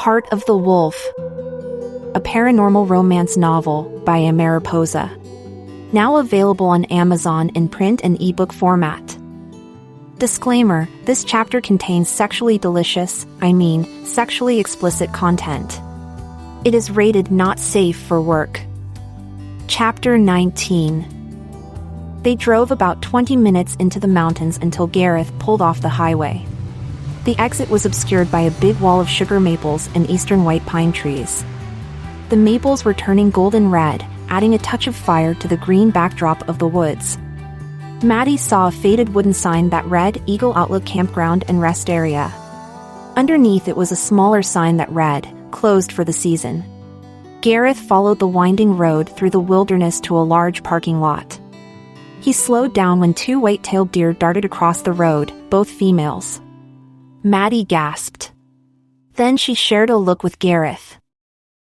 Heart of the Wolf, a paranormal romance novel by Mariposa. Now available on Amazon in print and ebook format. Disclaimer: this chapter contains sexually explicit content. It is rated not safe for work. Chapter 19. They drove about 20 minutes into the mountains until Gareth pulled off the highway. The exit was obscured by a big wall of sugar maples and eastern white pine trees. The maples were turning golden red, adding a touch of fire to the green backdrop of the woods. Maddy saw a faded wooden sign that read Eagle Outlook Campground and Rest Area. Underneath it was a smaller sign that read, Closed for the season. Gareth followed the winding road through the wilderness to a large parking lot. He slowed down when two white-tailed deer darted across the road, both females. Maddy gasped. Then she shared a look with Gareth.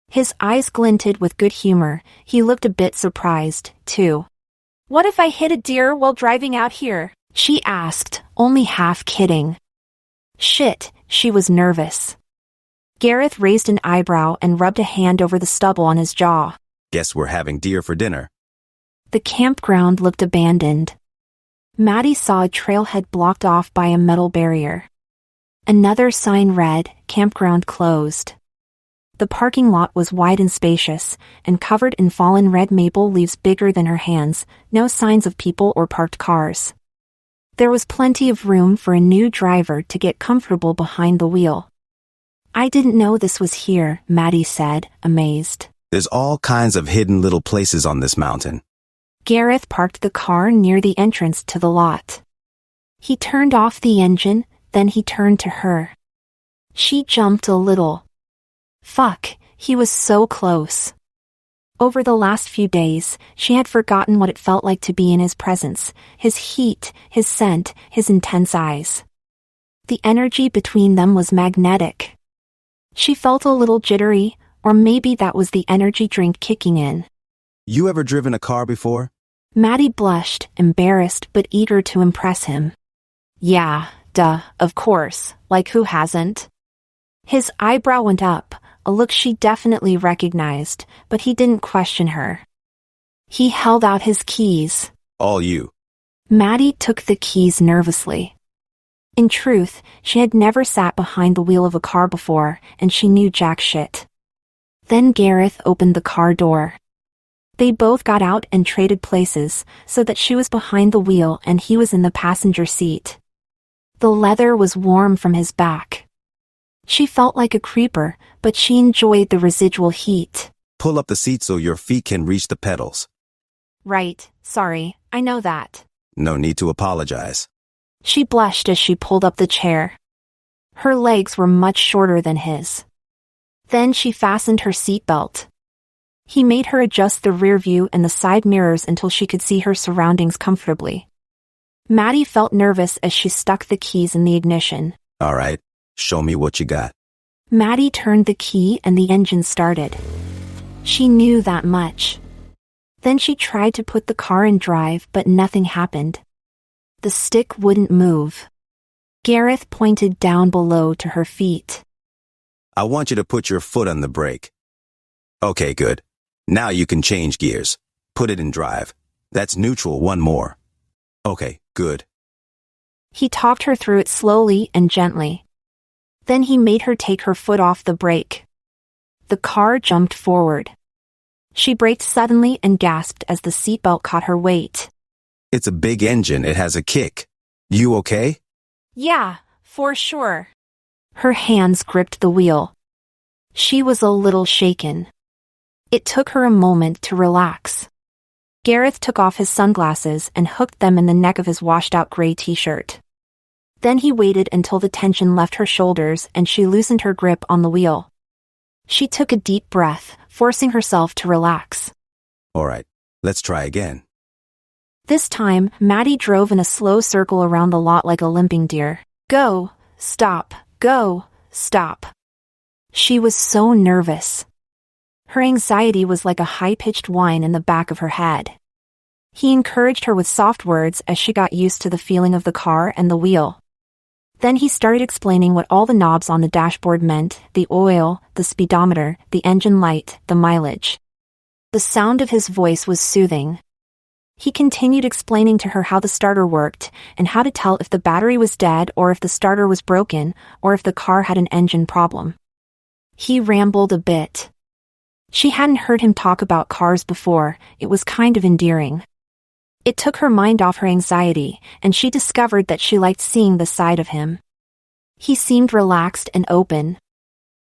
His eyes glinted with good humor. He looked a bit surprised, too. "What if I hit a deer while driving out here?" she asked, only half kidding. Shit, she was nervous. Gareth raised an eyebrow and rubbed a hand over the stubble on his jaw. "Guess we're having deer for dinner." The campground looked abandoned. Maddy saw a trailhead blocked off by a metal barrier. Another sign read, Campground Closed. The parking lot was wide and spacious, and covered in fallen red maple leaves bigger than her hands, no signs of people or parked cars. There was plenty of room for a new driver to get comfortable behind the wheel. "I didn't know this was here," Maddy said, amazed. "There's all kinds of hidden little places on this mountain." Gareth parked the car near the entrance to the lot. He turned off the engine, then he turned to her. She jumped a little. Fuck, he was so close. Over the last few days, she had forgotten what it felt like to be in his presence, his heat, his scent, his intense eyes. The energy between them was magnetic. She felt a little jittery, or maybe that was the energy drink kicking in. "You ever driven a car before?" Maddy blushed, embarrassed but eager to impress him. "Yeah, duh, of course, like who hasn't?" His eyebrow went up, a look she definitely recognized, but he didn't question her. He held out his keys. "All you." Maddy took the keys nervously. In truth, she had never sat behind the wheel of a car before, and she knew jack shit. Then Gareth opened the car door. They both got out and traded places, so that she was behind the wheel and he was in the passenger seat. The leather was warm from his back. She felt like a creeper, but she enjoyed the residual heat. "Pull up the seat so your feet can reach the pedals." "Right, sorry, I know that." "No need to apologize." She blushed as she pulled up the chair. Her legs were much shorter than his. Then she fastened her seatbelt. He made her adjust the rear view and the side mirrors until she could see her surroundings comfortably. Maddy felt nervous as she stuck the keys in the ignition. "All right, show me what you got." Maddy turned the key and the engine started. She knew that much. Then she tried to put the car in drive, but nothing happened. The stick wouldn't move. Gareth pointed down below to her feet. "I want you to put your foot on the brake." "Okay, good. Now you can change gears. Put it in drive. That's neutral, one more." "Okay, good." He talked her through it slowly and gently. Then he made her take her foot off the brake. The car jumped forward. She braked suddenly and gasped as the seatbelt caught her weight. "It's a big engine, it has a kick. You okay?" "Yeah, for sure." Her hands gripped the wheel. She was a little shaken. It took her a moment to relax. Gareth took off his sunglasses and hooked them in the neck of his washed-out gray t-shirt. Then he waited until the tension left her shoulders and she loosened her grip on the wheel. She took a deep breath, forcing herself to relax. "All right, let's try again." This time, Maddy drove in a slow circle around the lot like a limping deer. Go, stop, go, stop. She was so nervous. Her anxiety was like a high-pitched whine in the back of her head. He encouraged her with soft words as she got used to the feeling of the car and the wheel. Then he started explaining what all the knobs on the dashboard meant: the oil, the speedometer, the engine light, the mileage. The sound of his voice was soothing. He continued explaining to her how the starter worked, and how to tell if the battery was dead or if the starter was broken, or if the car had an engine problem. He rambled a bit. She hadn't heard him talk about cars before. It was kind of endearing. It took her mind off her anxiety, and she discovered that she liked seeing the side of him. He seemed relaxed and open.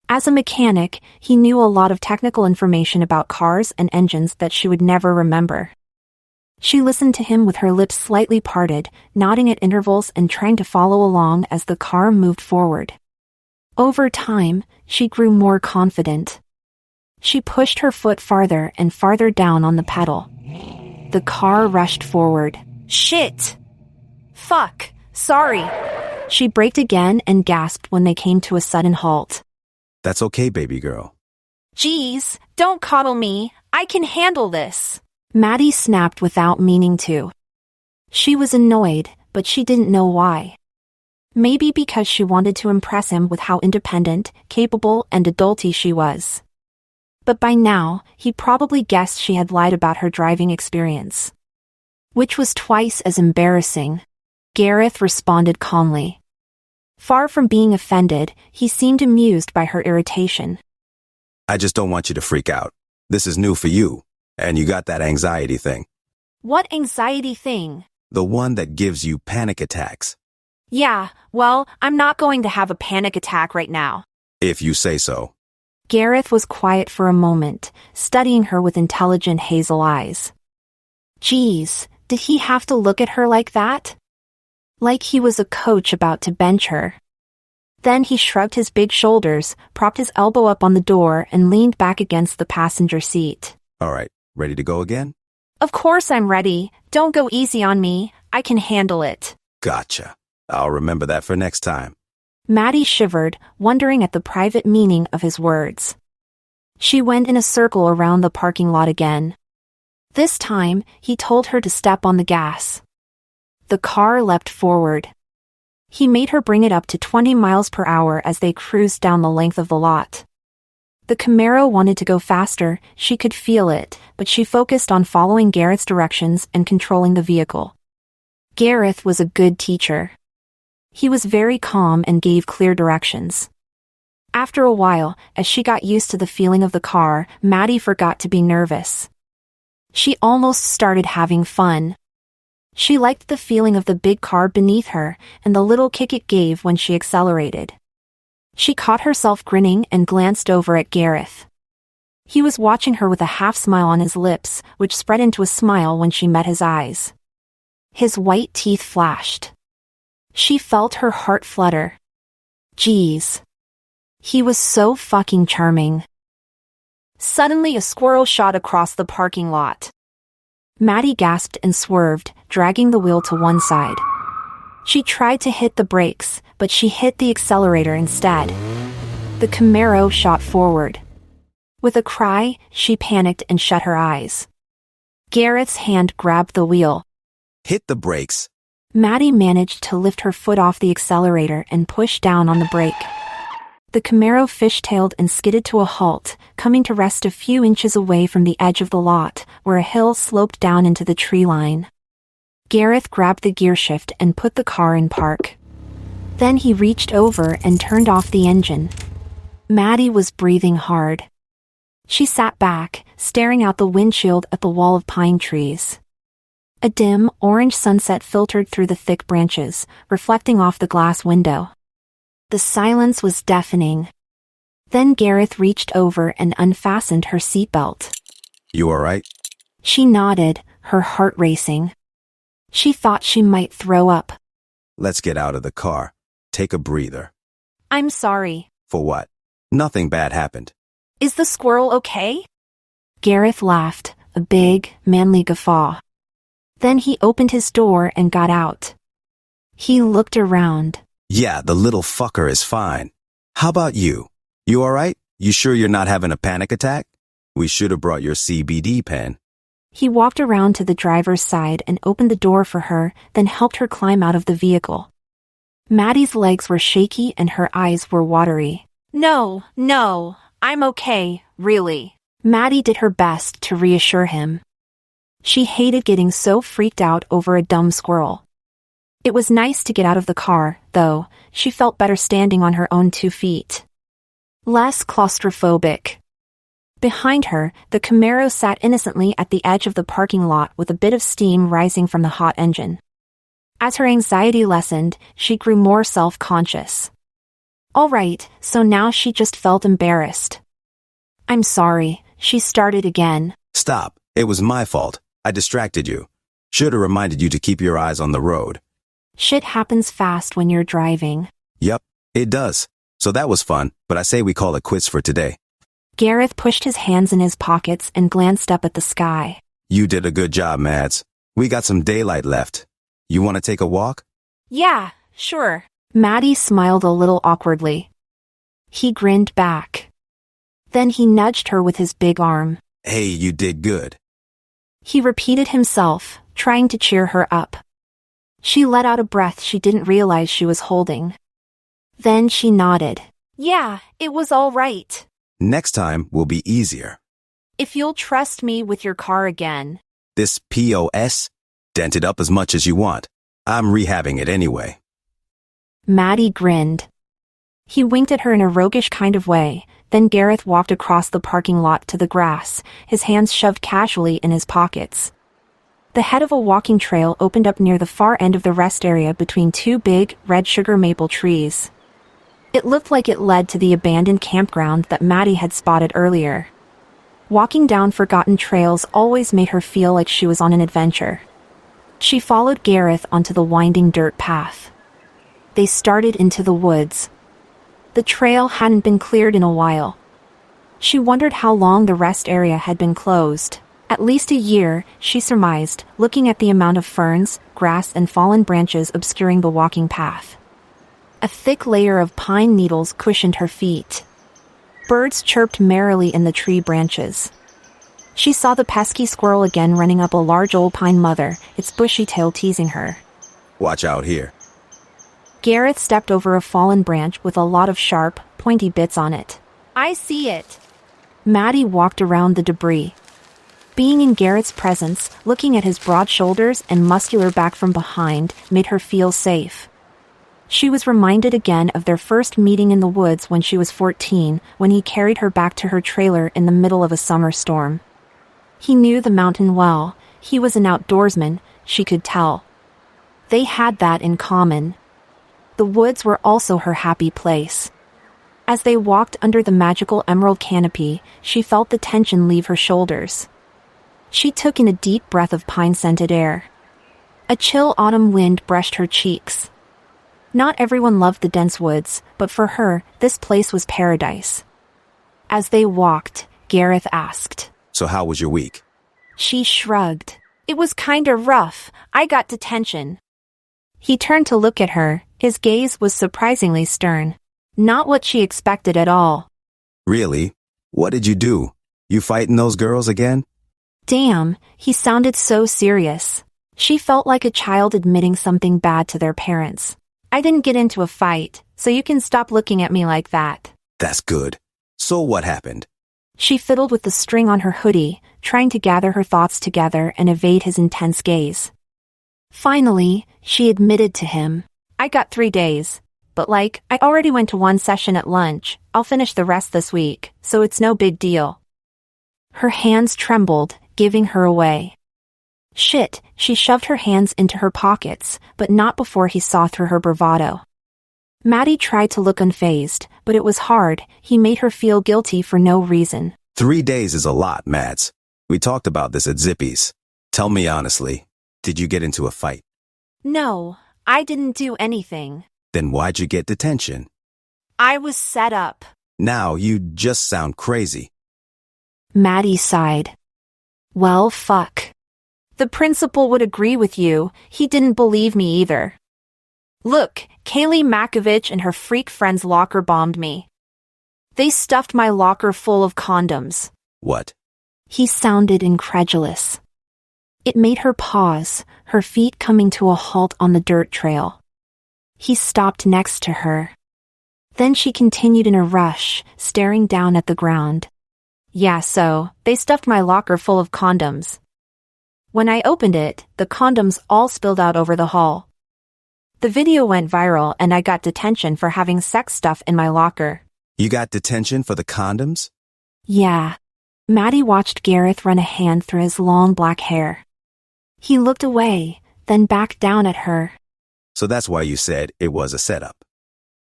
As a mechanic, he knew a lot of technical information about cars and engines that she would never remember. She listened to him with her lips slightly parted, nodding at intervals and trying to follow along as the car moved forward. Over time, she grew more confident. She pushed her foot farther and farther down on the pedal. The car rushed forward. Shit! Fuck! Sorry! She braked again and gasped when they came to a sudden halt. That's okay, baby girl. Geez, don't coddle me. I can handle this. Maddy snapped without meaning to. She was annoyed, but she didn't know why. Maybe because she wanted to impress him with how independent, capable, and adulty she was. But by now, he probably guessed she had lied about her driving experience. Which was twice as embarrassing. Gareth responded calmly. Far from being offended, he seemed amused by her irritation. I just don't want you to freak out. This is new for you, and you got that anxiety thing. What anxiety thing? The one that gives you panic attacks. Yeah, well, I'm not going to have a panic attack right now. If you say so. Gareth was quiet for a moment, studying her with intelligent hazel eyes. Geez, did he have to look at her like that? Like he was a coach about to bench her. Then he shrugged his big shoulders, propped his elbow up on the door, and leaned back against the passenger seat. All right, ready to go again? Of course I'm ready. Don't go easy on me. I can handle it. Gotcha. I'll remember that for next time. Maddy shivered, wondering at the private meaning of his words. She went in a circle around the parking lot again. This time, he told her to step on the gas. The car leapt forward. He made her bring it up to 20 miles per hour as they cruised down the length of the lot. The Camaro wanted to go faster, she could feel it, but she focused on following Gareth's directions and controlling the vehicle. Gareth was a good teacher. He was very calm and gave clear directions. After a while, as she got used to the feeling of the car, Maddy forgot to be nervous. She almost started having fun. She liked the feeling of the big car beneath her and the little kick it gave when she accelerated. She caught herself grinning and glanced over at Gareth. He was watching her with a half-smile on his lips, which spread into a smile when she met his eyes. His white teeth flashed. She felt her heart flutter. Geez. He was so fucking charming. Suddenly a squirrel shot across the parking lot. Maddy gasped and swerved, dragging the wheel to one side. She tried to hit the brakes, but she hit the accelerator instead. The Camaro shot forward. With a cry, she panicked and shut her eyes. Gareth's hand grabbed the wheel. Hit the brakes. Maddy managed to lift her foot off the accelerator and push down on the brake. The Camaro fishtailed and skidded to a halt, coming to rest a few inches away from the edge of the lot, where a hill sloped down into the tree line. Gareth grabbed the gearshift and put the car in park. Then he reached over and turned off the engine. Maddy was breathing hard. She sat back, staring out the windshield at the wall of pine trees. A dim, orange sunset filtered through the thick branches, reflecting off the glass window. The silence was deafening. Then Gareth reached over and unfastened her seatbelt. You all right? She nodded, her heart racing. She thought she might throw up. Let's get out of the car. Take a breather. I'm sorry. For what? Nothing bad happened. Is the squirrel okay? Gareth laughed, a big, manly guffaw. Then he opened his door and got out. He looked around. Yeah, the little fucker is fine. How about you? You all right? You sure you're not having a panic attack? We should have brought your CBD pen. He walked around to the driver's side and opened the door for her, then helped her climb out of the vehicle. Maddy's legs were shaky and her eyes were watery. No, I'm okay, really. Maddy did her best to reassure him. She hated getting so freaked out over a dumb squirrel. It was nice to get out of the car, though. She felt better standing on her own 2 feet. Less claustrophobic. Behind her, the Camaro sat innocently at the edge of the parking lot with a bit of steam rising from the hot engine. As her anxiety lessened, she grew more self-conscious. All right, so now she just felt embarrassed. I'm sorry, she started again. Stop. It was my fault. I distracted you. Should have reminded you to keep your eyes on the road. Shit happens fast when you're driving. Yup, it does. So that was fun, but I say we call it quits for today. Gareth pushed his hands in his pockets and glanced up at the sky. You did a good job, Mads. We got some daylight left. You want to take a walk? Yeah, sure. Maddy smiled a little awkwardly. He grinned back. Then he nudged her with his big arm. Hey, you did good. He repeated himself, trying to cheer her up. She let out a breath she didn't realize she was holding. Then she nodded. Yeah, it was all right. Next time will be easier. If you'll trust me with your car again. This POS? Dent it up as much as you want. I'm rehabbing it anyway. Maddy grinned. He winked at her in a roguish kind of way. Then Gareth walked across the parking lot to the grass, his hands shoved casually in his pockets. The head of a walking trail opened up near the far end of the rest area between 2 big, red sugar maple trees. It looked like it led to the abandoned campground that Maddy had spotted earlier. Walking down forgotten trails always made her feel like she was on an adventure. She followed Gareth onto the winding dirt path. They started into the woods. The trail hadn't been cleared in a while. She wondered how long the rest area had been closed. At least a year, she surmised, looking at the amount of ferns, grass and fallen branches obscuring the walking path. A thick layer of pine needles cushioned her feet. Birds chirped merrily in the tree branches. She saw the pesky squirrel again running up a large old pine mother, its bushy tail teasing her. Watch out here. Gareth stepped over a fallen branch with a lot of sharp, pointy bits on it. I see it. Maddy walked around the debris. Being in Gareth's presence, looking at his broad shoulders and muscular back from behind, made her feel safe. She was reminded again of their first meeting in the woods when she was 14, when he carried her back to her trailer in the middle of a summer storm. He knew the mountain well. He was an outdoorsman, she could tell. They had that in common. The woods were also her happy place. As they walked under the magical emerald canopy, she felt the tension leave her shoulders. She took in a deep breath of pine-scented air. A chill autumn wind brushed her cheeks. Not everyone loved the dense woods, but for her, this place was paradise. As they walked, Gareth asked, So how was your week? She shrugged. It was kinda rough. I got detention. He turned to look at her. His gaze was surprisingly stern. Not what she expected at all. Really? What did you do? You fighting those girls again? Damn, he sounded so serious. She felt like a child admitting something bad to their parents. I didn't get into a fight, so you can stop looking at me like that. That's good. So what happened? She fiddled with the string on her hoodie, trying to gather her thoughts together and evade his intense gaze. Finally, she admitted to him. I got 3 days. But I already went to 1 session at lunch. I'll finish the rest this week, so it's no big deal. Her hands trembled, giving her away. Shit, she shoved her hands into her pockets, but not before he saw through her bravado. Maddy tried to look unfazed, but it was hard. He made her feel guilty for no reason. 3 days is a lot, Mads. We talked about this at Zippy's. Tell me honestly, did you get into a fight? No, I didn't do anything. Then why'd you get detention? I was set up. Now you just sound crazy. Maddy sighed. Well, fuck. The principal would agree with you. He didn't believe me either. Look, Kaylee Makovich and her freak friends locker bombed me. They stuffed my locker full of condoms. What? He sounded incredulous. It made her pause, her feet coming to a halt on the dirt trail. He stopped next to her. Then she continued in a rush, staring down at the ground. Yeah, so, they stuffed my locker full of condoms. When I opened it, the condoms all spilled out over the hall. The video went viral and I got detention for having sex stuff in my locker. You got detention for the condoms? Yeah. Maddy watched Gareth run a hand through his long black hair. He looked away, then back down at her. So that's why you said it was a setup.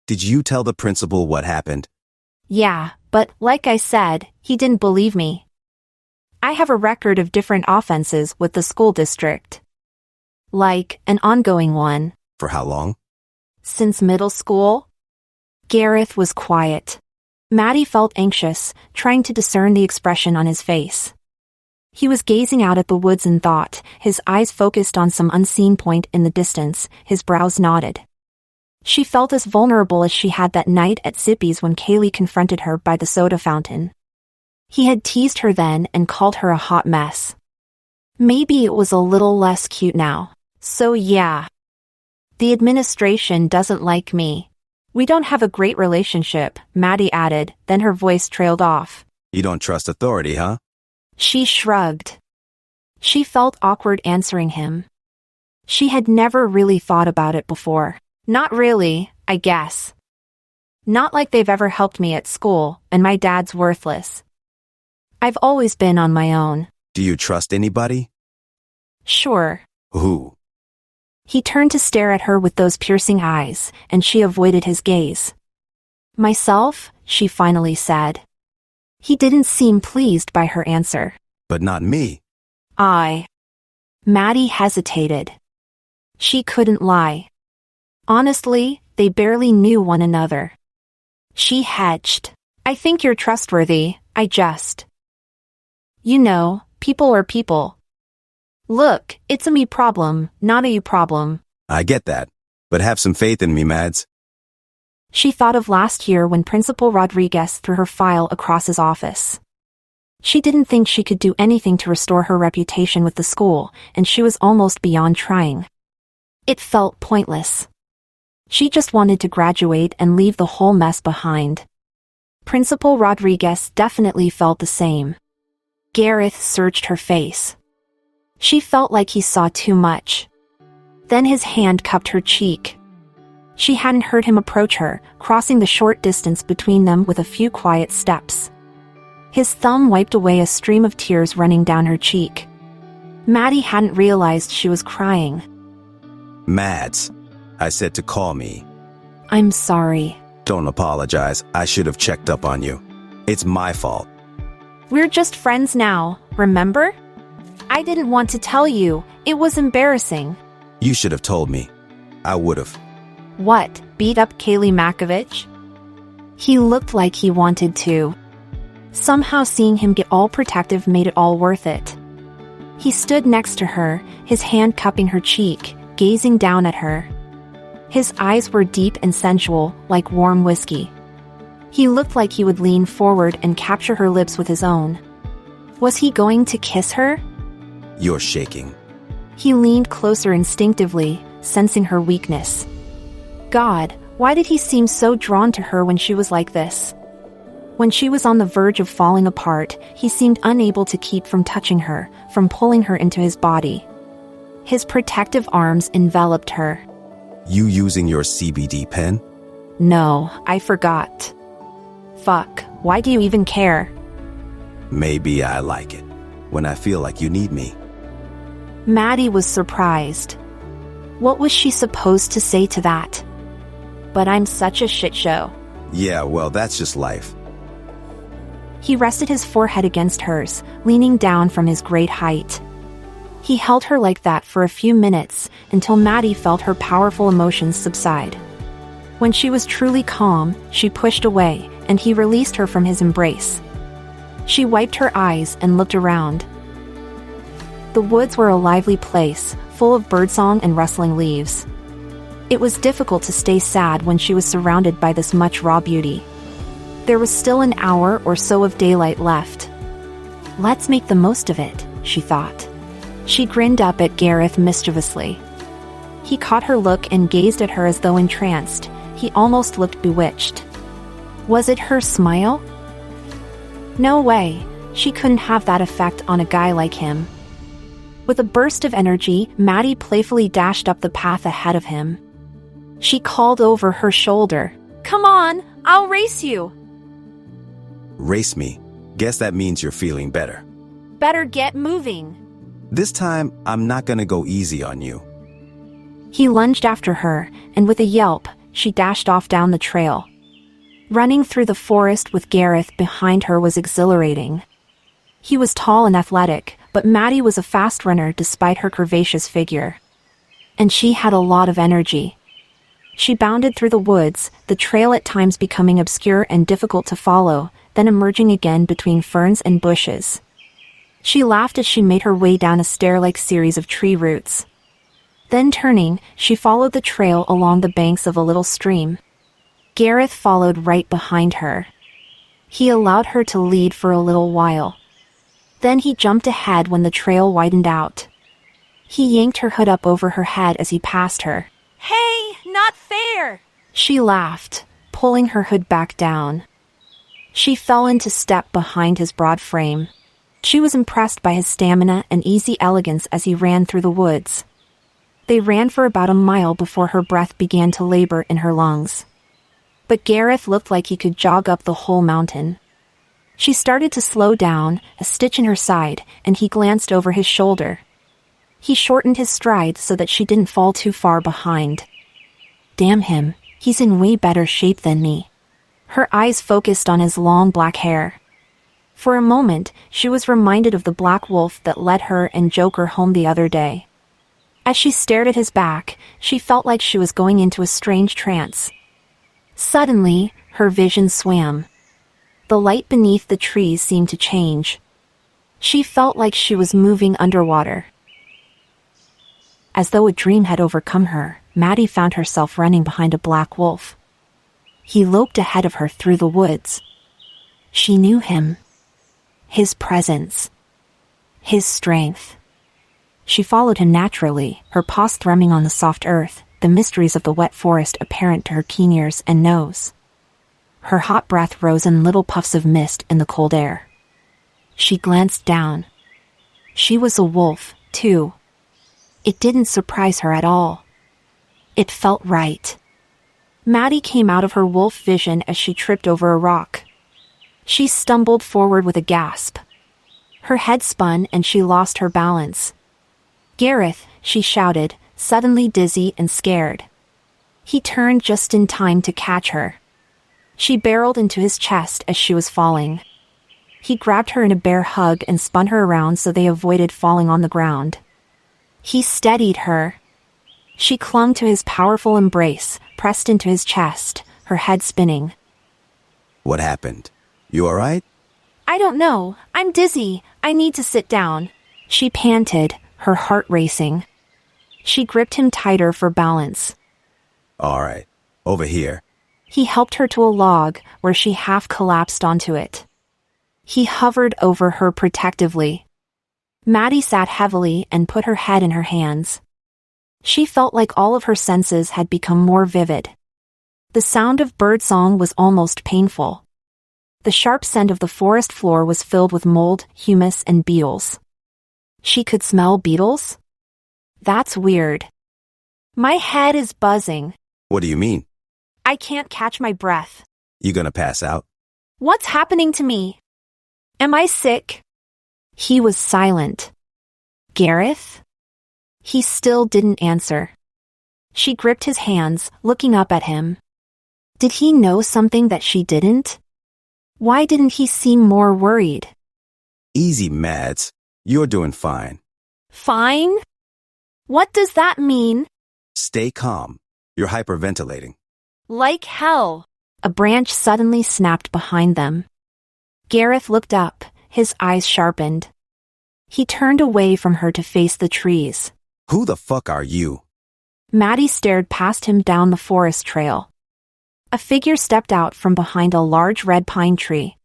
Did you tell the principal what happened? Yeah, but like I said, he didn't believe me. I have a record of different offenses with the school district. Like, an ongoing one. For how long? Since middle school? Gareth was quiet. Maddy felt anxious, trying to discern the expression on his face. He was gazing out at the woods in thought, his eyes focused on some unseen point in the distance, his brows knotted. She felt as vulnerable as she had that night at Zippy's when Kaylee confronted her by the soda fountain. He had teased her then and called her a hot mess. Maybe it was a little less cute now. So yeah. The administration doesn't like me. We don't have a great relationship, Maddy added, then her voice trailed off. You don't trust authority, huh? She shrugged. She felt awkward answering him. She had never really thought about it before. Not really, I guess. Not like they've ever helped me at school, and my dad's worthless. I've always been on my own. Do you trust anybody? Sure. Who? He turned to stare at her with those piercing eyes, and she avoided his gaze. Myself, she finally said. He didn't seem pleased by her answer. But not me. Maddy hesitated. She couldn't lie. Honestly, they barely knew one another. She hedged. I think you're trustworthy, You know, people are people. Look, it's a me problem, not a you problem. I get that. But have some faith in me, Mads. She thought of last year when Principal Rodriguez threw her file across his office. She didn't think she could do anything to restore her reputation with the school, and she was almost beyond trying. It felt pointless. She just wanted to graduate and leave the whole mess behind. Principal Rodriguez definitely felt the same. Gareth searched her face. She felt like he saw too much. Then his hand cupped her cheek. She hadn't heard him approach her, crossing the short distance between them with a few quiet steps. His thumb wiped away a stream of tears running down her cheek. Maddy hadn't realized she was crying. Mads, I said to call me. I'm sorry. Don't apologize. I should have checked up on you. It's my fault. We're just friends now, remember? I didn't want to tell you. It was embarrassing. You should have told me. I would have. What, beat up Kaylee Makovich? He looked like he wanted to. Somehow seeing him get all protective made it all worth it. He stood next to her, his hand cupping her cheek, gazing down at her. His eyes were deep and sensual, like warm whiskey. He looked like he would lean forward and capture her lips with his own. Was he going to kiss her? You're shaking. He leaned closer instinctively, sensing her weakness. God, why did he seem so drawn to her when she was like this? When she was on the verge of falling apart, he seemed unable to keep from touching her, from pulling her into his body. His protective arms enveloped her. You using your CBD pen? No, I forgot. Fuck, why do you even care? Maybe I like it. When I feel like you need me. Maddy was surprised. What was she supposed to say to that? But I'm such a shit show. Yeah, well, that's just life. He rested his forehead against hers, leaning down from his great height. He held her like that for a few minutes, until Maddy felt her powerful emotions subside. When she was truly calm, she pushed away, and he released her from his embrace. She wiped her eyes and looked around. The woods were a lively place, full of birdsong and rustling leaves. It was difficult to stay sad when she was surrounded by this much raw beauty. There was still an hour or so of daylight left. Let's make the most of it, she thought. She grinned up at Gareth mischievously. He caught her look and gazed at her as though entranced. He almost looked bewitched. Was it her smile? No way. She couldn't have that effect on a guy like him. With a burst of energy, Maddy playfully dashed up the path ahead of him. She called over her shoulder, "Come on, I'll race you." Race me. Guess that means you're feeling better. Better get moving. This time, I'm not gonna go easy on you. He lunged after her, and with a yelp, she dashed off down the trail. Running through the forest with Gareth behind her was exhilarating. He was tall and athletic, but Maddy was a fast runner despite her curvaceous figure. And she had a lot of energy. She bounded through the woods, the trail at times becoming obscure and difficult to follow, then emerging again between ferns and bushes. She laughed as she made her way down a stair-like series of tree roots. Then turning, she followed the trail along the banks of a little stream. Gareth followed right behind her. He allowed her to lead for a little while. Then he jumped ahead when the trail widened out. He yanked her hood up over her head as he passed her. "Hey, not fair!" She laughed, pulling her hood back down. She fell into step behind his broad frame. She was impressed by his stamina and easy elegance as he ran through the woods. They ran for about a mile before her breath began to labor in her lungs. But Gareth looked like he could jog up the whole mountain. She started to slow down, a stitch in her side, and he glanced over his shoulder. He shortened his stride so that she didn't fall too far behind. Damn him, he's in way better shape than me. Her eyes focused on his long black hair. For a moment, she was reminded of the black wolf that led her and Joker home the other day. As she stared at his back, she felt like she was going into a strange trance. Suddenly, her vision swam. The light beneath the trees seemed to change. She felt like she was moving underwater. As though a dream had overcome her, Maddy found herself running behind a black wolf. He loped ahead of her through the woods. She knew him. His presence. His strength. She followed him naturally, her paws thrumming on the soft earth, the mysteries of the wet forest apparent to her keen ears and nose. Her hot breath rose in little puffs of mist in the cold air. She glanced down. She was a wolf, too. It didn't surprise her at all. It felt right. Maddy came out of her wolf vision as she tripped over a rock. She stumbled forward with a gasp. Her head spun and she lost her balance. "Gareth," she shouted, suddenly dizzy and scared. He turned just in time to catch her. She barreled into his chest as she was falling. He grabbed her in a bear hug and spun her around so they avoided falling on the ground. He steadied her. She clung to his powerful embrace, pressed into his chest, her head spinning. What happened? You all right? "I don't know. I'm dizzy. I need to sit down," she panted, her heart racing. She gripped him tighter for balance. All right. Over here. He helped her to a log where she half collapsed onto it. He hovered over her protectively. Maddy sat heavily and put her head in her hands. She felt like all of her senses had become more vivid. The sound of birdsong was almost painful. The sharp scent of the forest floor was filled with mold, humus, and beetles. She could smell beetles? That's weird. My head is buzzing. What do you mean? I can't catch my breath. You gonna pass out? What's happening to me? Am I sick? He was silent. Gareth? He still didn't answer. She gripped his hands, looking up at him. Did he know something that she didn't? Why didn't he seem more worried? Easy, Mads. You're doing fine. Fine? What does that mean? Stay calm. You're hyperventilating. Like hell. A branch suddenly snapped behind them. Gareth looked up, his eyes sharpened. He turned away from her to face the trees. Who the fuck are you? Maddy stared past him down the forest trail. A figure stepped out from behind a large red pine tree.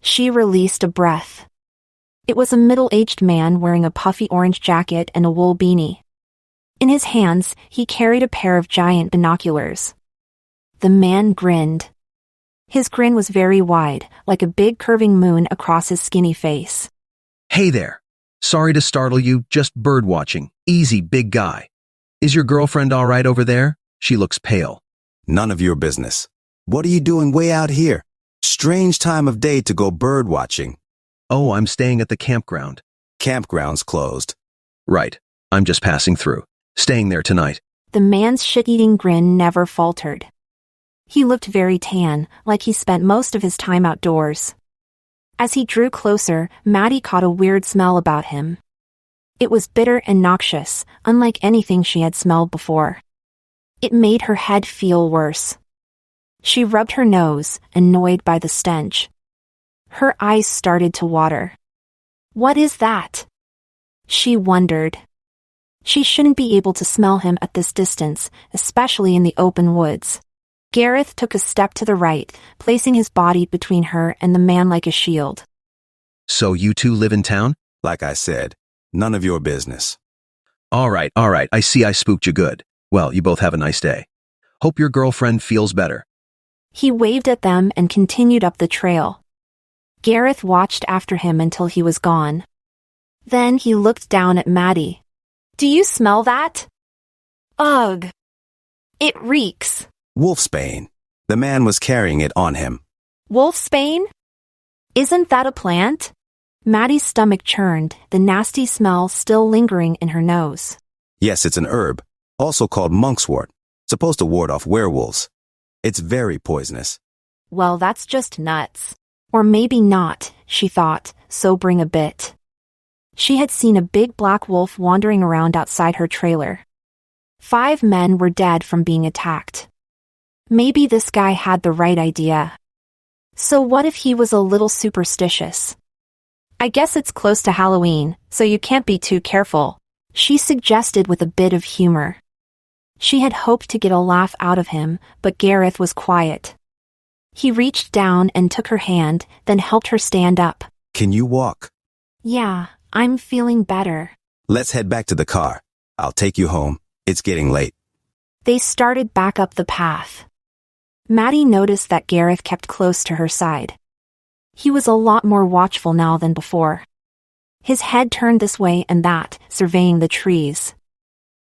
She released a breath. It was a middle-aged man wearing a puffy orange jacket and a wool beanie. In his hands, he carried a pair of giant binoculars. The man grinned. His grin was very wide, like a big curving moon across his skinny face. Hey there. Sorry to startle you, just bird watching. Easy, big guy. Is your girlfriend all right over there? She looks pale. None of your business. What are you doing way out here? Strange time of day to go bird watching. Oh, I'm staying at the campground. Campground's closed. Right. I'm just passing through. Staying there tonight. The man's shit-eating grin never faltered. He looked very tan, like he spent most of his time outdoors. As he drew closer, Maddy caught a weird smell about him. It was bitter and noxious, unlike anything she had smelled before. It made her head feel worse. She rubbed her nose, annoyed by the stench. Her eyes started to water. What is that? She wondered. She shouldn't be able to smell him at this distance, especially in the open woods. Gareth took a step to the right, placing his body between her and the man like a shield. So you two live in town? Like I said, none of your business. All right, I see I spooked you good. Well, you both have a nice day. Hope your girlfriend feels better. He waved at them and continued up the trail. Gareth watched after him until he was gone. Then he looked down at Maddy. Do you smell that? Ugh. It reeks. Wolfsbane. The man was carrying it on him. Wolfsbane? Isn't that a plant? Maddy's stomach churned, the nasty smell still lingering in her nose. Yes, it's an herb, also called monkswort, supposed to ward off werewolves. It's very poisonous. Well, that's just nuts. Or maybe not, she thought, sobering a bit. She had seen a big black wolf wandering around outside her trailer. 5 men were dead from being attacked. Maybe this guy had the right idea. So what if he was a little superstitious? I guess it's close to Halloween, so you can't be too careful, she suggested with a bit of humor. She had hoped to get a laugh out of him, but Gareth was quiet. He reached down and took her hand, then helped her stand up. Can you walk? Yeah, I'm feeling better. Let's head back to the car. I'll take you home. It's getting late. They started back up the path. Maddy noticed that Gareth kept close to her side. He was a lot more watchful now than before. His head turned this way and that, surveying the trees.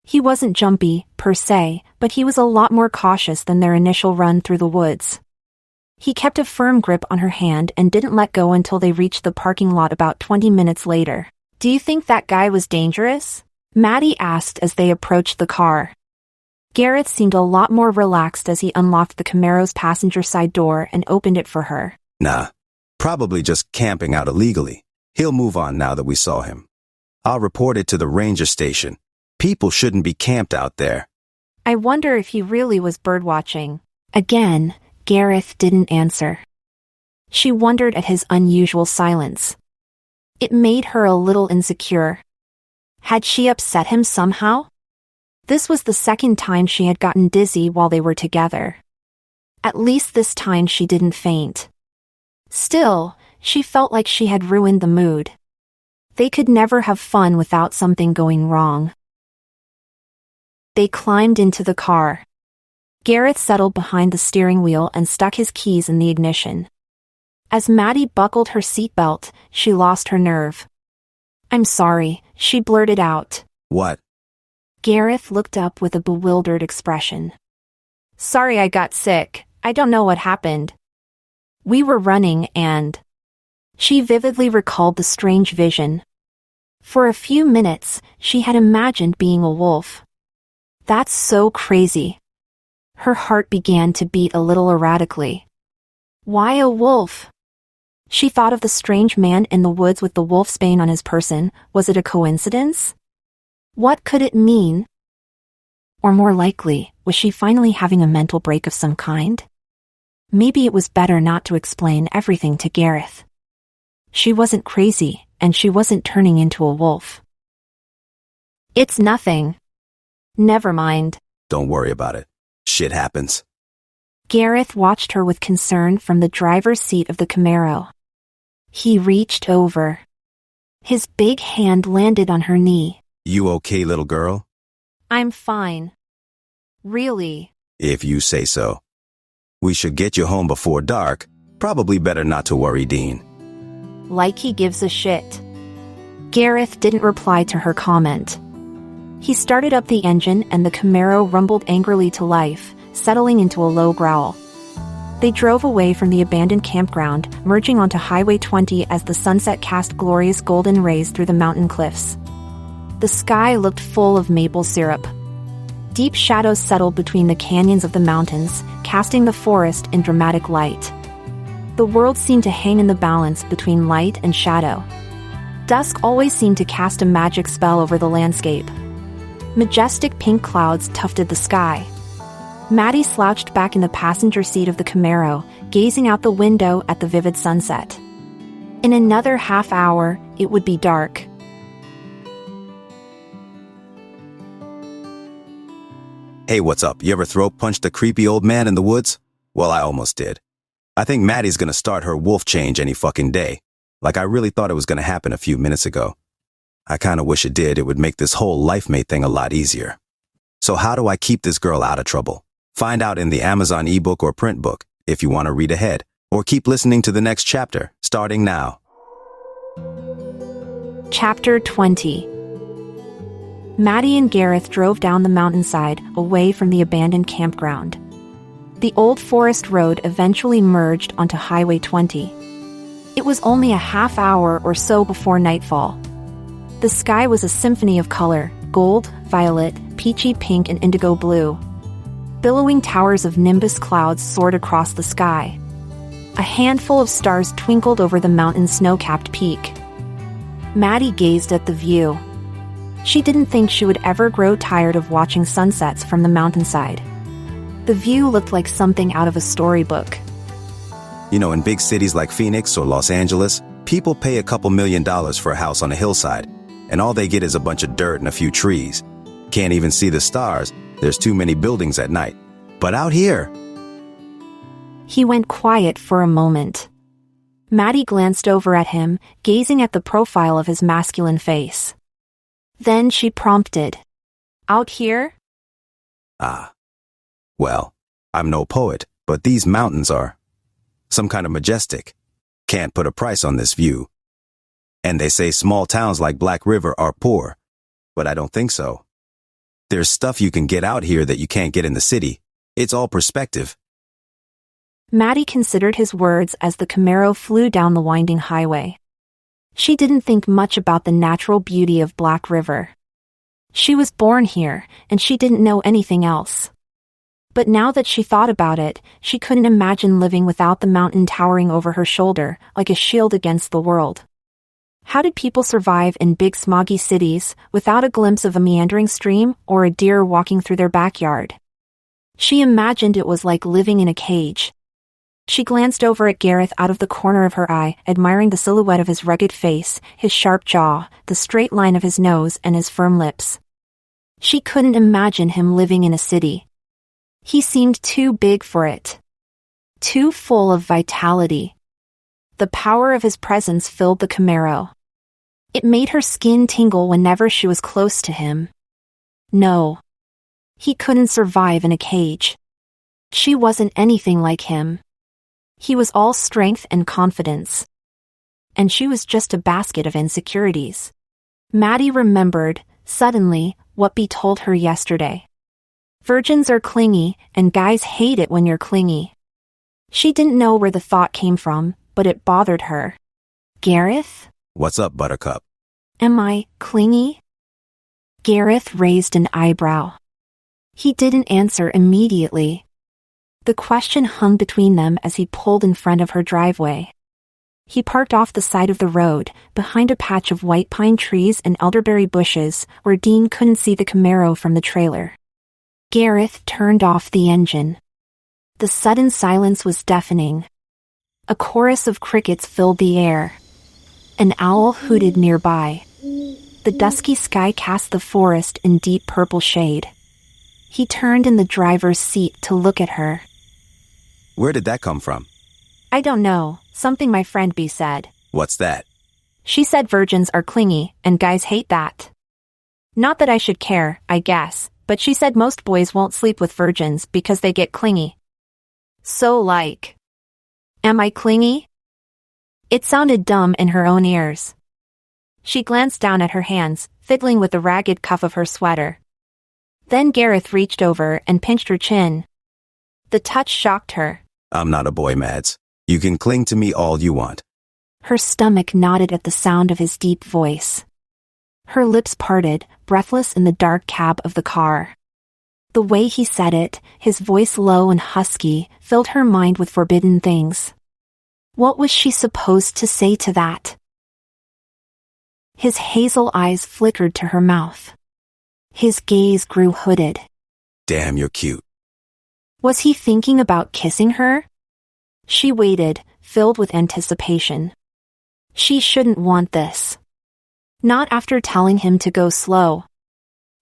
He wasn't jumpy, per se, but he was a lot more cautious than their initial run through the woods. He kept a firm grip on her hand and didn't let go until they reached the parking lot about 20 minutes later. Do you think that guy was dangerous? Maddy asked as they approached the car. Gareth seemed a lot more relaxed as he unlocked the Camaro's passenger side door and opened it for her. Nah, probably just camping out illegally. He'll move on now that we saw him. I'll report it to the ranger station. People shouldn't be camped out there. I wonder if he really was birdwatching. Again, Gareth didn't answer. She wondered at his unusual silence. It made her a little insecure. Had she upset him somehow? This was the second time she had gotten dizzy while they were together. At least this time she didn't faint. Still, she felt like she had ruined the mood. They could never have fun without something going wrong. They climbed into the car. Gareth settled behind the steering wheel and stuck his keys in the ignition. As Maddy buckled her seatbelt, she lost her nerve. I'm sorry, she blurted out. What? Gareth looked up with a bewildered expression. Sorry I got sick, I don't know what happened. We were running and... She vividly recalled the strange vision. For a few minutes, she had imagined being a wolf. That's so crazy. Her heart began to beat a little erratically. Why a wolf? She thought of the strange man in the woods with the wolfsbane on his person. Was it a coincidence? What could it mean? Or more likely, was she finally having a mental break of some kind? Maybe it was better not to explain everything to Gareth. She wasn't crazy, and she wasn't turning into a wolf. It's nothing. Never mind. Don't worry about it. Shit happens. Gareth watched her with concern from the driver's seat of the Camaro. He reached over. His big hand landed on her knee. You okay, little girl? I'm fine. Really? If you say so. We should get you home before dark. Probably better not to worry Dean. Like he gives a shit. Gareth didn't reply to her comment. He started up the engine and the Camaro rumbled angrily to life, settling into a low growl. They drove away from the abandoned campground, merging onto Highway 20 as the sunset cast glorious golden rays through the mountain cliffs. The sky looked full of maple syrup. Deep shadows settled between the canyons of the mountains, casting the forest in dramatic light. The world seemed to hang in the balance between light and shadow. Dusk always seemed to cast a magic spell over the landscape. Majestic pink clouds tufted the sky. Maddy slouched back in the passenger seat of the Camaro, gazing out the window at the vivid sunset. In another half hour, it would be dark. Hey, what's up? You ever throat punch the creepy old man in the woods? Well, I almost did. I think Maddie's gonna start her wolf change any fucking day. Like I really thought it was gonna happen a few minutes ago. I kinda wish it did. It would make this whole life mate thing a lot easier. So how do I keep this girl out of trouble? Find out in the Amazon ebook or print book if you want to read ahead, or keep listening to the next chapter, starting now. Chapter 20. Maddy and Gareth drove down the mountainside, away from the abandoned campground. The old forest road eventually merged onto Highway 20. It was only a half hour or so before nightfall. The sky was a symphony of color: gold, violet, peachy pink, and indigo blue. Billowing towers of nimbus clouds soared across the sky. A handful of stars twinkled over the mountain's snow-capped peak. Maddy gazed at the view. She didn't think she would ever grow tired of watching sunsets from the mountainside. The view looked like something out of a storybook. You know, in big cities like Phoenix or Los Angeles, people pay a couple $1,000,000 for a house on a hillside, and all they get is a bunch of dirt and a few trees. Can't even see the stars. There's too many buildings at night. But out here... He went quiet for a moment. Maddy glanced over at him, gazing at the profile of his masculine face. Then she prompted, "Out here?" Ah. Well, I'm no poet, but these mountains are some kind of majestic. Can't put a price on this view. And they say small towns like Black River are poor, but I don't think so. There's stuff you can get out here that you can't get in the city. It's all perspective. Maddy considered his words as the Camaro flew down the winding highway. She didn't think much about the natural beauty of Black River. She was born here, and she didn't know anything else. But now that she thought about it, she couldn't imagine living without the mountain towering over her shoulder, like a shield against the world. How did people survive in big smoggy cities, without a glimpse of a meandering stream or a deer walking through their backyard? She imagined it was like living in a cage. She glanced over at Gareth out of the corner of her eye, admiring the silhouette of his rugged face, his sharp jaw, the straight line of his nose, and his firm lips. She couldn't imagine him living in a city. He seemed too big for it. Too full of vitality. The power of his presence filled the Camaro. It made her skin tingle whenever she was close to him. No. He couldn't survive in a cage. She wasn't anything like him. He was all strength and confidence. And she was just a basket of insecurities. Maddy remembered, suddenly, what Bea told her yesterday. Virgins are clingy, and guys hate it when you're clingy. She didn't know where the thought came from, but it bothered her. Gareth? What's up, Buttercup? Am I clingy? Gareth raised an eyebrow. He didn't answer immediately. The question hung between them as he pulled in front of her driveway. He parked off the side of the road, behind a patch of white pine trees and elderberry bushes, where Dean couldn't see the Camaro from the trailer. Gareth turned off the engine. The sudden silence was deafening. A chorus of crickets filled the air. An owl hooted nearby. The dusky sky cast the forest in deep purple shade. He turned in the driver's seat to look at her. Where did that come from? I don't know, something my friend Bea said. What's that? She said virgins are clingy, and guys hate that. Not that I should care, I guess. but she said most boys won't sleep with virgins because they get clingy. So am I clingy? It sounded dumb in her own ears. She glanced down at her hands, fiddling with the ragged cuff of her sweater. Then Gareth reached over and pinched her chin. The touch shocked her. I'm not a boy, Mads. You can cling to me all you want. Her stomach knotted at the sound of his deep voice. Her lips parted, breathless in the dark cab of the car. The way he said it, his voice low and husky, filled her mind with forbidden things. What was she supposed to say to that? His hazel eyes flickered to her mouth. His gaze grew hooded. Damn, you're cute. Was he thinking about kissing her? She waited, filled with anticipation. She shouldn't want this. Not after telling him to go slow.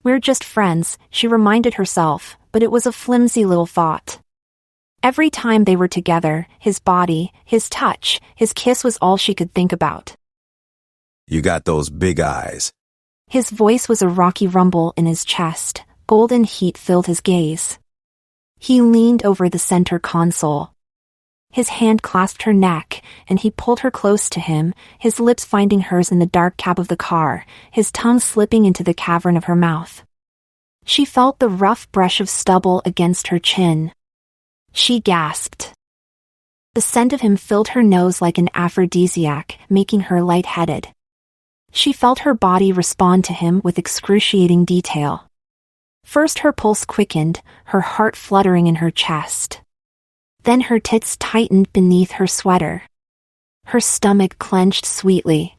We're just friends, she reminded herself, but it was a flimsy little thought. Every time they were together, his body, his touch, his kiss was all she could think about. You got those big eyes. His voice was a rocky rumble in his chest, golden heat filled his gaze. He leaned over the center console. His hand clasped her neck, and he pulled her close to him, his lips finding hers in the dark cab of the car, his tongue slipping into the cavern of her mouth. She felt the rough brush of stubble against her chin. She gasped. The scent of him filled her nose like an aphrodisiac, making her lightheaded. She felt her body respond to him with excruciating detail. First her pulse quickened, her heart fluttering in her chest. Then her tits tightened beneath her sweater. Her stomach clenched sweetly.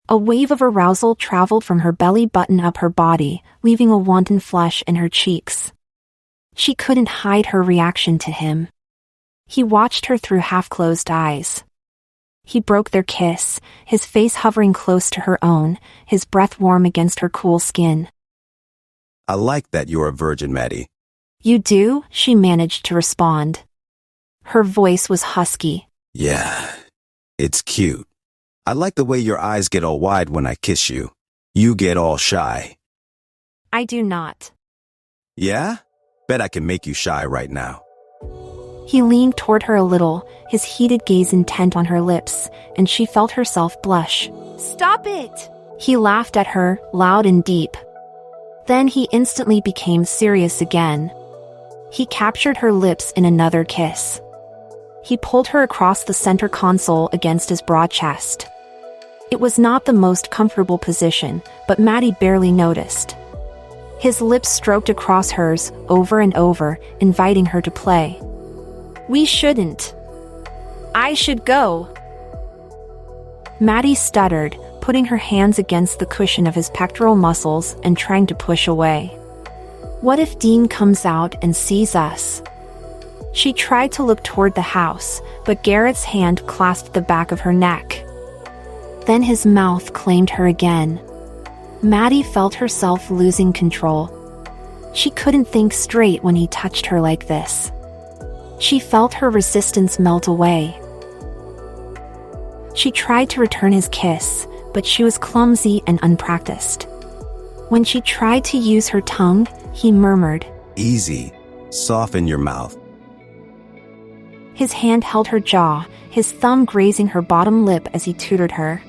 A wave of arousal traveled from her belly button up her body, leaving a wanton flush in her cheeks. She couldn't hide her reaction to him. He watched her through half-closed eyes. He broke their kiss, his face hovering close to her own, his breath warm against her cool skin. I like that you're a virgin, Maddy. You do? She managed to respond. Her voice was husky. Yeah, it's cute. I like the way your eyes get all wide when I kiss you. You get all shy. I do not. Yeah? Bet I can make you shy right now. He leaned toward her a little, his heated gaze intent on her lips, and she felt herself blush. Stop it! He laughed at her, loud and deep. Then he instantly became serious again. He captured her lips in another kiss. He pulled her across the center console against his broad chest. It was not the most comfortable position, but Maddy barely noticed. His lips stroked across hers, over and over, inviting her to play. We shouldn't. I should go. Maddy stuttered, putting her hands against the cushion of his pectoral muscles and trying to push away. What if Dean comes out and sees us? She tried to look toward the house, but Garrett's hand clasped the back of her neck. Then his mouth claimed her again. Maddy felt herself losing control. She couldn't think straight when he touched her like this. She felt her resistance melt away. She tried to return his kiss, but she was clumsy and unpracticed. When she tried to use her tongue, he murmured, Easy. Soften your mouth. His hand held her jaw, his thumb grazing her bottom lip as he tutored her.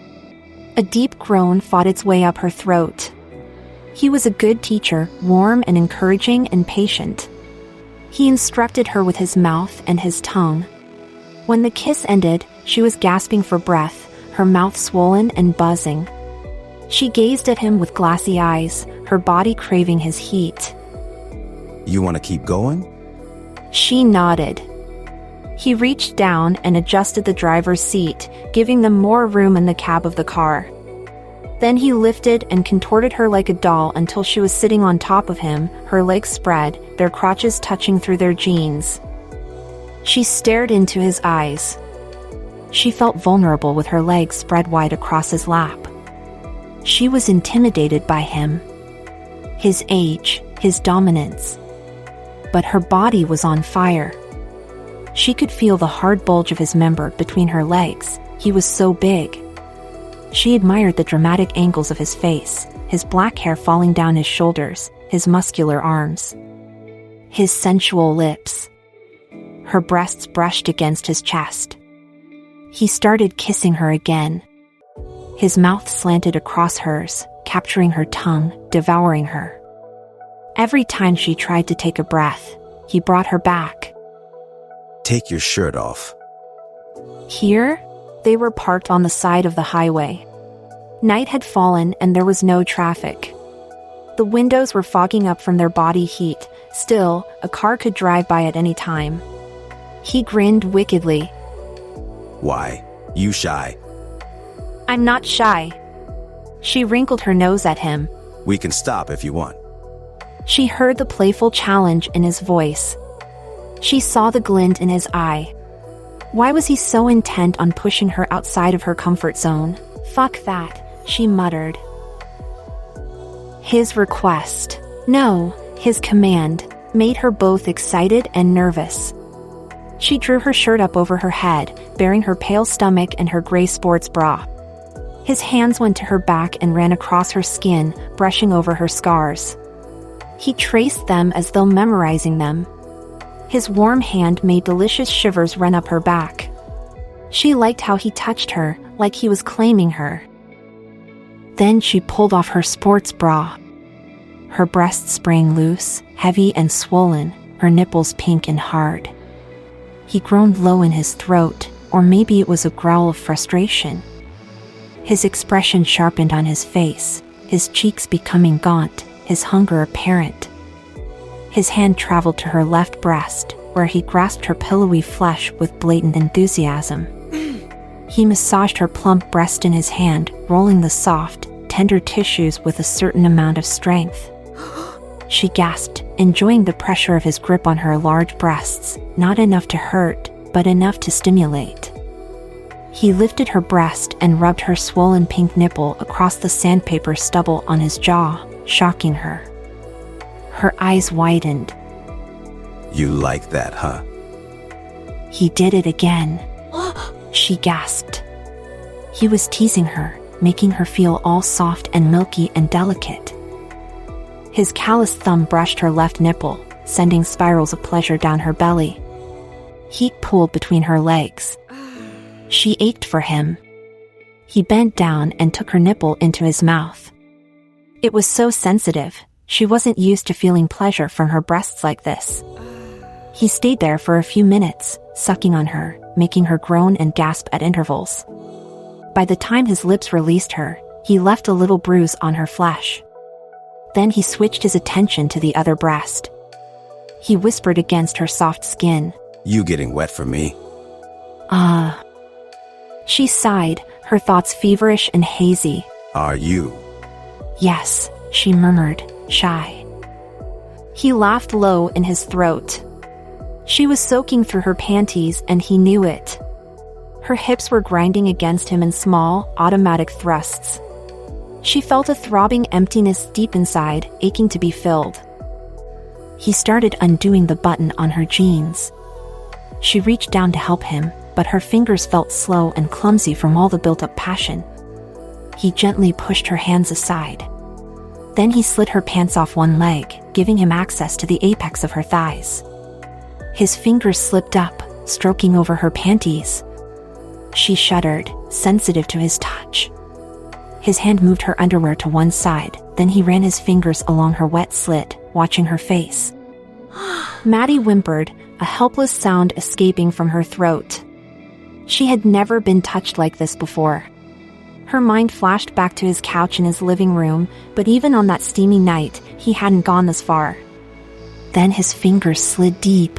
A deep groan fought its way up her throat. He was a good teacher, warm and encouraging and patient. He instructed her with his mouth and his tongue. When the kiss ended, she was gasping for breath, her mouth swollen and buzzing. She gazed at him with glassy eyes, her body craving his heat. You want to keep going? She nodded. He reached down and adjusted the driver's seat, giving them more room in the cab of the car. Then he lifted and contorted her like a doll until she was sitting on top of him, her legs spread, their crotches touching through their jeans. She stared into his eyes. She felt vulnerable with her legs spread wide across his lap. She was intimidated by him. His age, his dominance. But her body was on fire. She could feel the hard bulge of his member between her legs. He was so big. She admired the dramatic angles of his face, his black hair falling down his shoulders, his muscular arms. His sensual lips. Her breasts brushed against his chest. He started kissing her again. His mouth slanted across hers, capturing her tongue, devouring her. Every time she tried to take a breath, he brought her back. Take your shirt off. Here, they were parked on the side of the highway. Night had fallen and there was no traffic. The windows were fogging up from their body heat. Still, a car could drive by at any time. He grinned wickedly. Why? You shy? I'm not shy. She wrinkled her nose at him. We can stop if you want. She heard the playful challenge in his voice. She saw the glint in his eye. Why was he so intent on pushing her outside of her comfort zone? Fuck that, she muttered. His request, no, his command, made her both excited and nervous. She drew her shirt up over her head, baring her pale stomach and her gray sports bra. His hands went to her back and ran across her skin, brushing over her scars. He traced them as though memorizing them. His warm hand made delicious shivers run up her back. She liked how he touched her, like he was claiming her. Then she pulled off her sports bra. Her breasts sprang loose, heavy and swollen, her nipples pink and hard. He groaned low in his throat, or maybe it was a growl of frustration. His expression sharpened on his face, his cheeks becoming gaunt, his hunger apparent. His hand traveled to her left breast, where he grasped her pillowy flesh with blatant enthusiasm. He massaged her plump breast in his hand, rolling the soft, tender tissues with a certain amount of strength. She gasped, enjoying the pressure of his grip on her large breasts, not enough to hurt, but enough to stimulate. He lifted her breast and rubbed her swollen pink nipple across the sandpaper stubble on his jaw, shocking her. Her eyes widened. You like that, huh? He did it again. She gasped. He was teasing her, making her feel all soft and milky and delicate. His calloused thumb brushed her left nipple, sending spirals of pleasure down her belly. Heat pooled between her legs. She ached for him. He bent down and took her nipple into his mouth. It was so sensitive, she wasn't used to feeling pleasure from her breasts like this. He stayed there for a few minutes, sucking on her, making her groan and gasp at intervals. By the time his lips released her, he left a little bruise on her flesh. Then he switched his attention to the other breast. He whispered against her soft skin. You getting wet for me? Ah. She sighed, her thoughts feverish and hazy. Are you? Yes, she murmured, shy. He laughed low in his throat. She was soaking through her panties and he knew it. Her hips were grinding against him in small, automatic thrusts. She felt a throbbing emptiness deep inside, aching to be filled. He started undoing the button on her jeans. She reached down to help him, but her fingers felt slow and clumsy from all the built-up passion. He gently pushed her hands aside. Then he slid her pants off one leg, giving him access to the apex of her thighs. His fingers slipped up, stroking over her panties. She shuddered, sensitive to his touch. His hand moved her underwear to one side, then he ran his fingers along her wet slit, watching her face. Maddy whimpered, a helpless sound escaping from her throat. She had never been touched like this before. Her mind flashed back to his couch in his living room, but even on that steamy night, he hadn't gone this far. Then his fingers slid deep.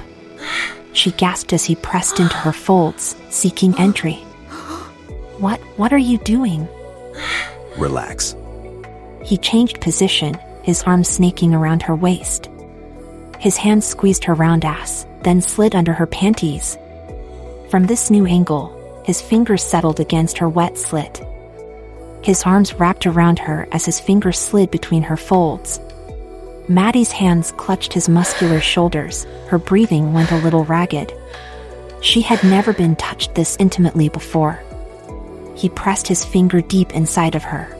She gasped as he pressed into her folds, seeking entry. What are you doing? Relax. He changed position, his arms snaking around her waist. His hand squeezed her round ass, then slid under her panties. From this new angle, his fingers settled against her wet slit. His arms wrapped around her as his fingers slid between her folds. Maddy's hands clutched his muscular shoulders, her breathing went a little ragged. She had never been touched this intimately before. He pressed his finger deep inside of her.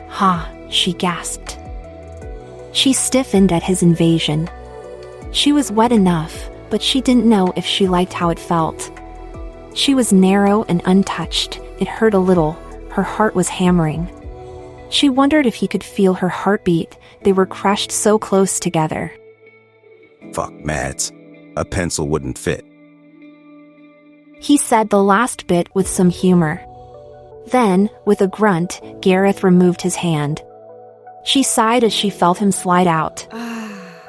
Ha, she gasped. She stiffened at his invasion. She was wet enough, but she didn't know if she liked how it felt. She was narrow and untouched. It hurt a little. Her heart was hammering. She wondered if he could feel her heartbeat. They were crushed so close together. Fuck, Mads. A pencil wouldn't fit. He said the last bit with some humor. Then, with a grunt, Gareth removed his hand. She sighed as she felt him slide out.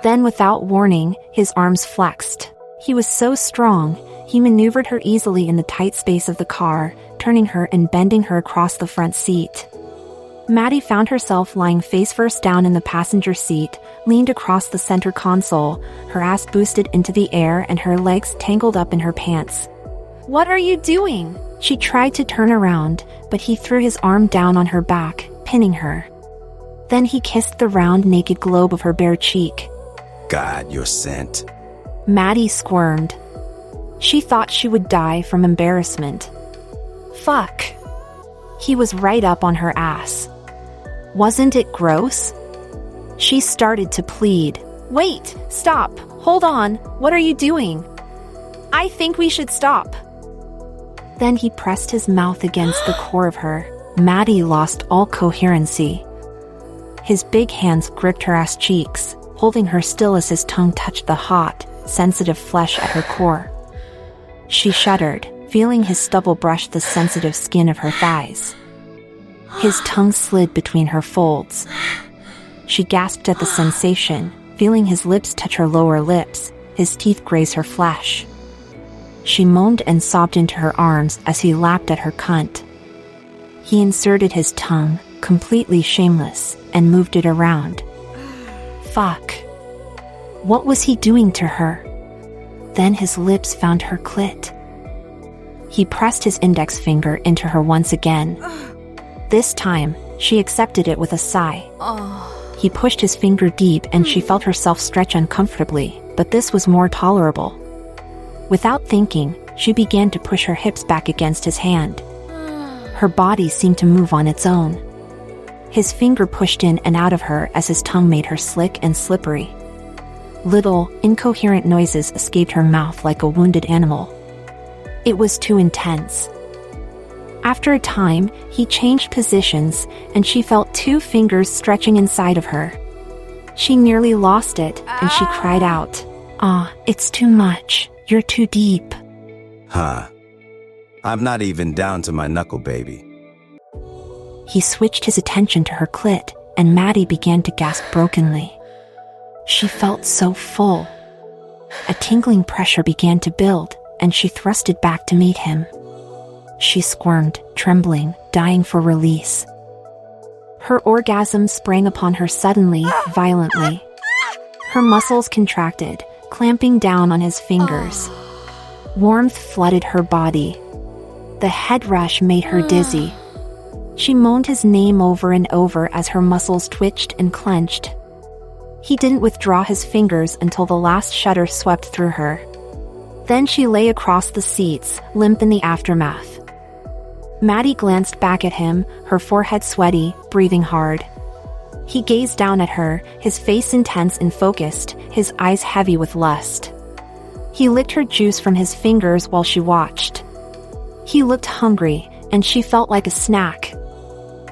Then, without warning, his arms flexed. He was so strong, he maneuvered her easily in the tight space of the car, turning her and bending her across the front seat. Maddy found herself lying face-first down in the passenger seat, leaned across the center console, her ass boosted into the air and her legs tangled up in her pants. "What are you doing?" She tried to turn around, but he threw his arm down on her back, pinning her. Then he kissed the round, naked globe of her bare cheek. God, your scent. Maddy squirmed. She thought she would die from embarrassment. Fuck. He was right up on her ass. Wasn't it gross? She started to plead. "Wait, stop, hold on, what are you doing? I think we should stop." Then he pressed his mouth against the core of her. Maddy lost all coherency. His big hands gripped her ass cheeks, holding her still as his tongue touched the hot, sensitive flesh at her core. She shuddered, feeling his stubble brush the sensitive skin of her thighs. His tongue slid between her folds. She gasped at the sensation, feeling his lips touch her lower lips, his teeth graze her flesh. She moaned and sobbed into her arms as he lapped at her cunt. He inserted his tongue, completely shameless, and moved it around. Fuck. What was he doing to her? Then his lips found her clit. He pressed his index finger into her once again. This time, she accepted it with a sigh. He pushed his finger deep and she felt herself stretch uncomfortably, but this was more tolerable. Without thinking, she began to push her hips back against his hand. Her body seemed to move on its own. His finger pushed in and out of her as his tongue made her slick and slippery. Little, incoherent noises escaped her mouth like a wounded animal. It was too intense. After a time, he changed positions, and she felt 2 fingers stretching inside of her. She nearly lost it, and she cried out, "Ah, it's too much. You're too deep." Huh. I'm not even down to my knuckle, baby. He switched his attention to her clit, and Maddy began to gasp brokenly. She felt so full. A tingling pressure began to build, and she thrusted back to meet him. She squirmed, trembling, dying for release. Her orgasm sprang upon her suddenly, violently. Her muscles contracted, clamping down on his fingers. Warmth flooded her body. The head rush made her dizzy. She moaned his name over and over as her muscles twitched and clenched. He didn't withdraw his fingers until the last shudder swept through her. Then she lay across the seats, limp in the aftermath. Maddy glanced back at him, her forehead sweaty, breathing hard. He gazed down at her, his face intense and focused, his eyes heavy with lust. He licked her juice from his fingers while she watched. He looked hungry, and she felt like a snack.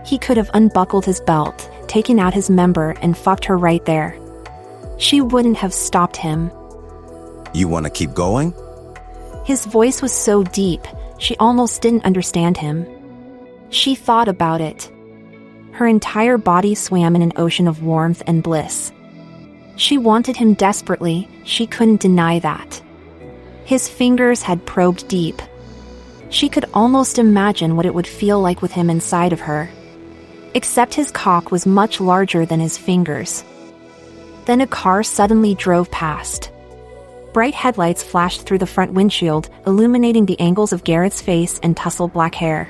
He could have unbuckled his belt, taken out his member, and fucked her right there. She wouldn't have stopped him. You want to keep going? His voice was so deep, she almost didn't understand him. She thought about it. Her entire body swam in an ocean of warmth and bliss. She wanted him desperately, she couldn't deny that. His fingers had probed deep. She could almost imagine what it would feel like with him inside of her. Except his cock was much larger than his fingers. Then a car suddenly drove past. Bright headlights flashed through the front windshield, illuminating the angles of Gareth's face and tousled black hair.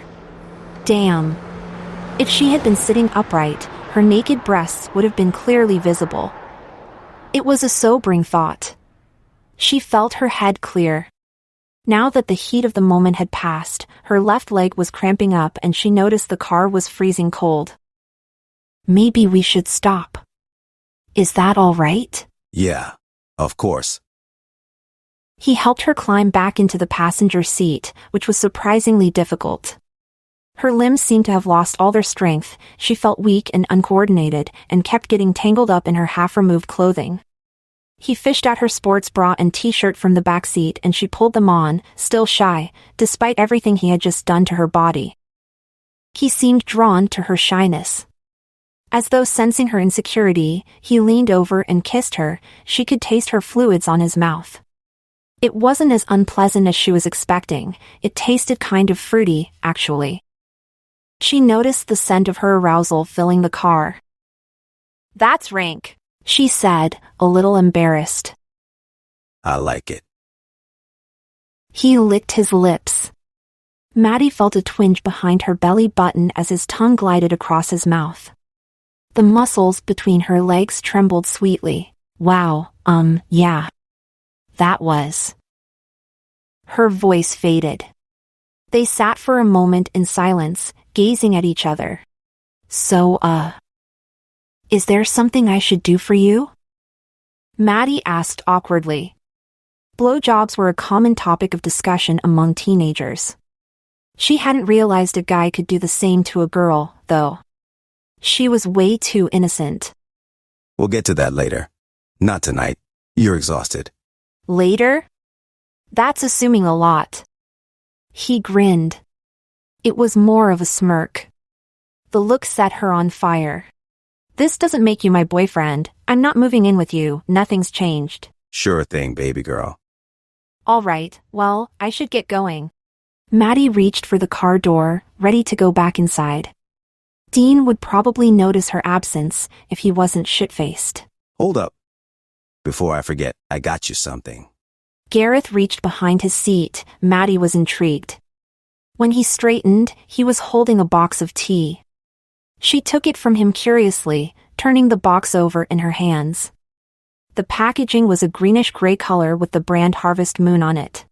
Damn. If she had been sitting upright, her naked breasts would have been clearly visible. It was a sobering thought. She felt her head clear. Now that the heat of the moment had passed, her left leg was cramping up and she noticed the car was freezing cold. Maybe we should stop. Is that all right? Yeah, of course. He helped her climb back into the passenger seat, which was surprisingly difficult. Her limbs seemed to have lost all their strength, she felt weak and uncoordinated, and kept getting tangled up in her half-removed clothing. He fished out her sports bra and t-shirt from the back seat and she pulled them on, still shy, despite everything he had just done to her body. He seemed drawn to her shyness. As though sensing her insecurity, he leaned over and kissed her. She could taste her fluids on his mouth. It wasn't as unpleasant as she was expecting. It tasted kind of fruity, actually. She noticed the scent of her arousal filling the car. "That's rank," she said, a little embarrassed. I like it. He licked his lips. Maddy felt a twinge behind her belly button as his tongue glided across his mouth. The muscles between her legs trembled sweetly. Wow, yeah. That was. Her voice faded. They sat for a moment in silence, gazing at each other. So, is there something I should do for you? Maddy asked awkwardly. Blowjobs were a common topic of discussion among teenagers. She hadn't realized a guy could do the same to a girl, though. She was way too innocent. We'll get to that later. Not tonight. You're exhausted. Later? That's assuming a lot. He grinned. It was more of a smirk. The look set her on fire. This doesn't make you my boyfriend. I'm not moving in with you. Nothing's changed. Sure thing, baby girl. All right, well, I should get going. Maddy reached for the car door, ready to go back inside. Dean would probably notice her absence if he wasn't shit-faced. Hold up. Before I forget, I got you something. Gareth reached behind his seat. Maddy was intrigued. When he straightened, he was holding a box of tea. She took it from him curiously, turning the box over in her hands. The packaging was a greenish-gray color with the brand Harvest Moon on it.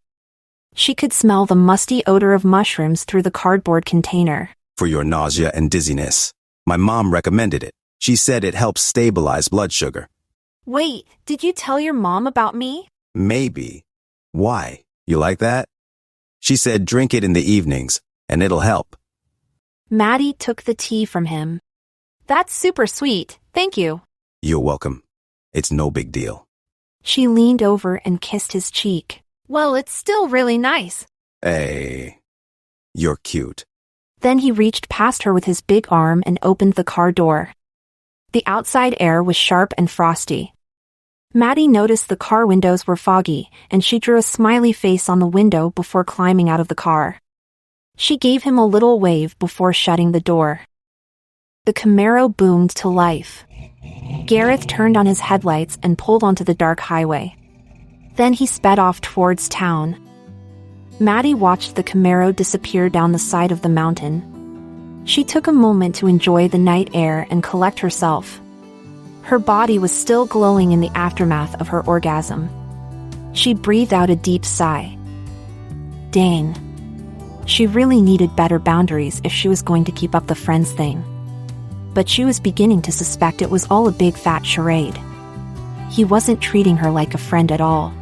She could smell the musty odor of mushrooms through the cardboard container. For your nausea and dizziness. My mom recommended it. She said it helps stabilize blood sugar. Wait, did you tell your mom about me? Maybe. Why? You like that? She said drink it in the evenings, and it'll help. Maddy took the tea from him. That's super sweet, thank you. You're welcome. It's no big deal. She leaned over and kissed his cheek. Well, it's still really nice. Hey. You're cute. Then he reached past her with his big arm and opened the car door. The outside air was sharp and frosty. Maddy noticed the car windows were foggy, and she drew a smiley face on the window before climbing out of the car. She gave him a little wave before shutting the door. The Camaro boomed to life. Gareth turned on his headlights and pulled onto the dark highway. Then he sped off towards town. Maddy watched the Camaro disappear down the side of the mountain. She took a moment to enjoy the night air and collect herself. Her body was still glowing in the aftermath of her orgasm. She breathed out a deep sigh. Dang. She really needed better boundaries if she was going to keep up the friends thing. But she was beginning to suspect it was all a big fat charade. He wasn't treating her like a friend at all.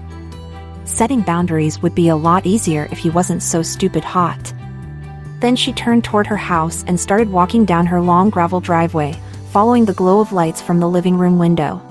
Setting boundaries would be a lot easier if he wasn't so stupid hot. Then she turned toward her house and started walking down her long gravel driveway, following the glow of lights from the living room window.